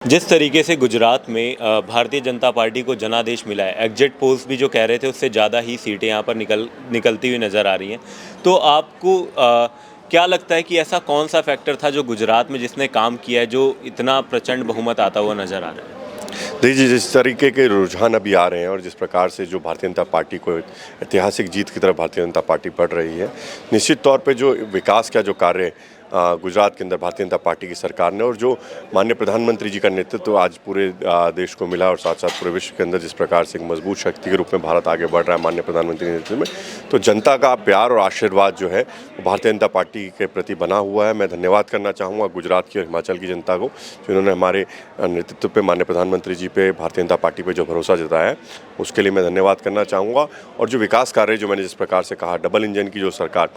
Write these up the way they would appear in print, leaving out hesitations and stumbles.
जिस तरीके से गुजरात में भारतीय जनता पार्टी को जनादेश मिला है, एग्जिट पोल्स भी जो कह रहे थे उससे ज़्यादा ही सीटें यहाँ पर निकलती हुई नज़र आ रही हैं। तो आपको क्या लगता है कि ऐसा कौन सा फैक्टर था जो गुजरात में जिसने काम किया है, जो इतना प्रचंड बहुमत आता हुआ नज़र आ रहा है? देखिए, जिस तरीके के रुझान अभी आ रहे हैं और जिस प्रकार से जो भारतीय जनता पार्टी को ऐतिहासिक जीत की तरफ भारतीय जनता पार्टी बढ़ रही है, निश्चित तौर पे जो विकास का जो कार्य गुजरात के अंदर भारतीय जनता पार्टी की सरकार ने और जो माननीय प्रधानमंत्री जी का नेतृत्व आज पूरे देश को मिला और साथ साथ पूरे विश्व के अंदर जिस प्रकार से एक मजबूत शक्ति के रूप में भारत आगे बढ़ रहा है माननीय प्रधानमंत्री के नेतृत्व में, तो जनता का प्यार और आशीर्वाद जो है वो भारतीय जनता पार्टी के प्रति बना हुआ है। मैं धन्यवाद करना चाहूँगा गुजरात की और हिमाचल की जनता को, जिन्होंने हमारे नेतृत्व पे माननीय प्रधानमंत्री जी पे भारतीय जनता पार्टी पे जो भरोसा जताया है, उसके लिए मैं धन्यवाद करना चाहूँगा। और जो विकास कार्य जो मैंने जिस प्रकार से कहा, डबल इंजन की जो सरकार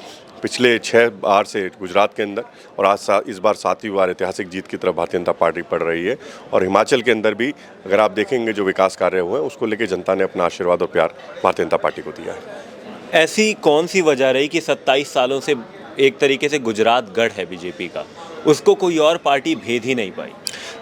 पिछले 6 बार से गुजरात के अंदर और आज इस बार 7वीं बार ऐतिहासिक जीत की तरफ भारतीय जनता पार्टी बढ़ रही है। और हिमाचल के अंदर भी अगर आप देखेंगे जो विकास कार्य हुए हैं उसको लेकर जनता ने अपना आशीर्वाद और प्यार भारतीय जनता पार्टी को दिया है। ऐसी कौन सी वजह रही कि 27 सालों से एक तरीके से गुजरात गढ़ है बीजेपी का, उसको कोई और पार्टी भेद ही नहीं पाई?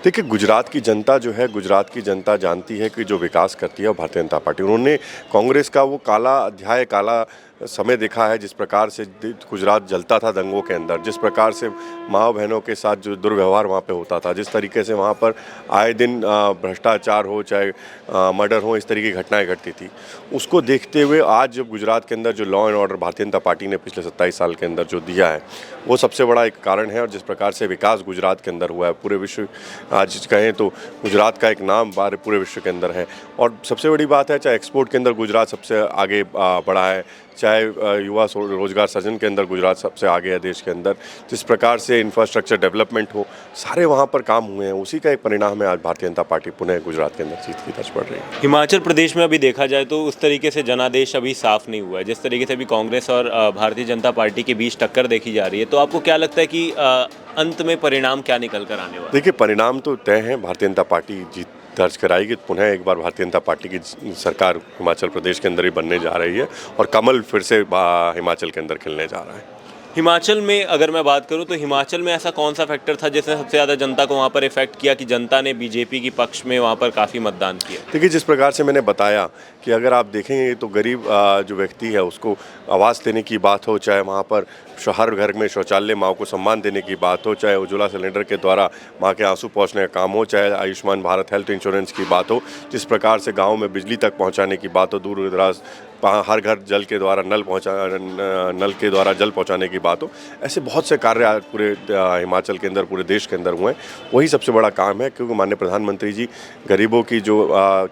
देखिए, गुजरात की जनता जो है, गुजरात की जनता जानती है कि जो विकास करती है वो भारतीय जनता पार्टी। उन्होंने कांग्रेस का वो काला अध्याय, काला समय देखा है, जिस प्रकार से गुजरात जलता था दंगों के अंदर, जिस प्रकार से माँ बहनों के साथ जो दुर्व्यवहार वहाँ पे होता था, जिस तरीके से वहाँ पर आए दिन भ्रष्टाचार हो चाहे मर्डर हो, इस तरह की घटनाएं घटती थी। उसको देखते हुए आज जब गुजरात के अंदर जो law and order Bharatiya Janata party ने पिछले 27 साल के अंदर जो दिया है, वो सबसे बड़ा एक कारण है। और जिस प्रकार से विकास गुजरात के अंदर हुआ है, पूरे विश्व आज कहें तो गुजरात का एक नाम पूरे विश्व के अंदर है। और सबसे बड़ी बात है, चाहे एक्सपोर्ट के अंदर गुजरात सबसे आगे बढ़ा है, चाहे युवा रोजगार सृजन के अंदर गुजरात सबसे आगे है देश के अंदर, जिस प्रकार से इंफ्रास्ट्रक्चर डेवलपमेंट हो, सारे वहाँ पर काम हुए हैं। उसी का एक परिणाम है आज भारतीय जनता पार्टी पुनः गुजरात के अंदर जीत की तरफ बढ़ रही है। हिमाचल प्रदेश में अभी देखा जाए तो उस तरीके से जनादेश अभी साफ नहीं हुआ है, जिस तरीके से अभी कांग्रेस और भारतीय जनता पार्टी के बीच टक्कर देखी जा रही है। तो आपको क्या लगता है कि अंत में परिणाम क्या निकल कर आने वाला? देखिए, परिणाम तो तय है, भारतीय जनता पार्टी जीत दर्ज कराएगी। पुनः एक बार भारतीय जनता पार्टी की सरकार हिमाचल प्रदेश के अंदर ही बनने जा रही है और कमल फिर से हिमाचल के अंदर खिलने जा रहा है। हिमाचल में अगर मैं बात करूं तो हिमाचल में ऐसा कौन सा फैक्टर था जिसने सबसे ज़्यादा जनता को वहां पर इफेक्ट किया कि जनता ने बीजेपी की पक्ष में वहां पर काफ़ी मतदान किया? देखिए, जिस प्रकार से मैंने बताया कि अगर आप देखेंगे तो गरीब जो व्यक्ति है उसको आवास देने की बात हो, चाहे वहाँ पर हर घर में शौचालय, माँ को सम्मान देने की बात हो, चाहे उज्ज्वला सिलेंडर के द्वारा माँ के आंसू पहुँचने का काम हो, चाहे आयुष्मान भारत हेल्थ इंश्योरेंस की बात हो, जिस प्रकार से गाँव में बिजली तक पहुँचाने की बात हो, दूर दराज हर घर जल के द्वारा नल के द्वारा जल पहुंचाने की बात हो, ऐसे बहुत से कार्य आज पूरे हिमाचल के अंदर, पूरे देश के अंदर हुए हैं। वही सबसे बड़ा काम है, क्योंकि माननीय प्रधानमंत्री जी गरीबों की जो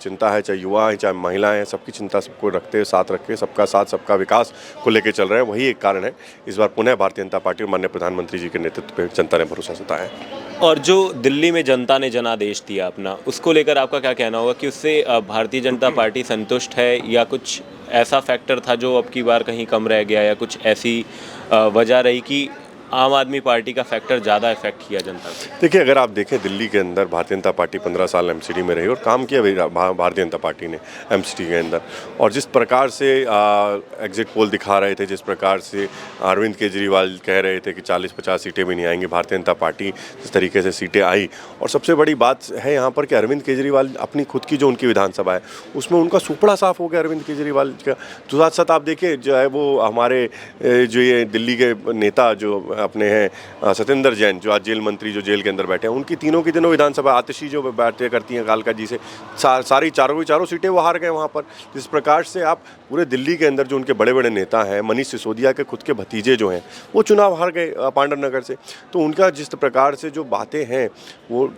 चिंता है, चाहे युवा हैं चाहे महिलाएं हैं, सबकी चिंता सबको रखते साथ रख के सबका साथ सबका विकास को लेकर चल रहे हैं। वही एक कारण है इस बार पुनः भारतीय जनता पार्टी और माननीय प्रधानमंत्री जी के नेतृत्व पर जनता ने भरोसा जताया है। और जो दिल्ली में जनता ने जनादेश दिया अपना, उसको लेकर आपका क्या कहना होगा कि उससे भारतीय जनता पार्टी संतुष्ट है या कुछ ऐसा फैक्टर था जो अब की बार कहीं कम रह गया, या कुछ ऐसी वजह रही कि आम आदमी पार्टी का फैक्टर ज़्यादा इफेक्ट किया जनता को? देखिए, अगर आप देखें दिल्ली के अंदर भारतीय जनता पार्टी 15 साल एमसीडी में रही और काम किया भारतीय जनता पार्टी ने एमसीडी के अंदर। और जिस प्रकार से एग्जिट पोल दिखा रहे थे, जिस प्रकार से अरविंद केजरीवाल कह रहे थे कि 40-50 सीटें भी नहीं आएंगी, भारतीय जनता पार्टी जिस तरीके से सीटें आई। और सबसे बड़ी बात है यहाँ पर कि अरविंद केजरीवाल अपनी खुद की जो उनकी विधानसभा है उसमें उनका सुपड़ा साफ हो गया अरविंद केजरीवाल का। तो साथ साथ आप देखिए, जो है वो हमारे जो ये दिल्ली के नेता जो अपने हैं सत्येंद्र जैन, जो आज जेल मंत्री जो जेल के अंदर बैठे हैं, उनकी तीनों विधानसभा आतिशी जो बातें करती हैं कालका जी से, सारी चारों सीटें वो हार गए वहाँ पर। जिस प्रकार से आप पूरे दिल्ली के अंदर जो उनके बड़े बड़े नेता हैं, मनीष सिसोदिया के खुद के भतीजे जो हैं, वो चुनाव हार गए पांडव नगर से। तो उनका जिस प्रकार से जो बातें हैं वो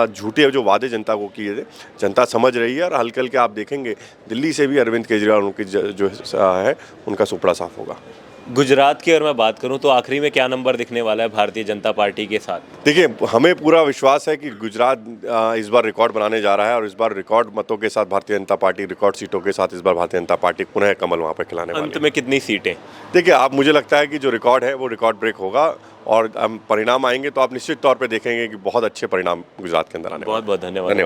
झूठे जो वादे जनता को किए थे, जनता समझ रही है। और हल्के हल्के आप देखेंगे दिल्ली से भी अरविंद केजरीवाल उनकी जो है उनका सुपड़ा साफ होगा। गुजरात की अगर मैं बात करूं तो आखिरी में क्या नंबर दिखने वाला है भारतीय जनता पार्टी के साथ? देखिए, हमें पूरा विश्वास है कि गुजरात इस बार रिकॉर्ड बनाने जा रहा है और इस बार रिकॉर्ड मतों के साथ भारतीय जनता पार्टी, रिकॉर्ड सीटों के साथ इस बार भारतीय जनता पार्टी पुनः कमल वहाँ पर खिलाने वाली है। अंत में कितनी सीटें? देखिए, आप मुझे लगता है कि जो रिकॉर्ड है वो रिकॉर्ड ब्रेक होगा और परिणाम आएंगे तो आप निश्चित तौर पर देखेंगे कि बहुत अच्छे परिणाम गुजरात के अंदर आने। बहुत बहुत धन्यवाद।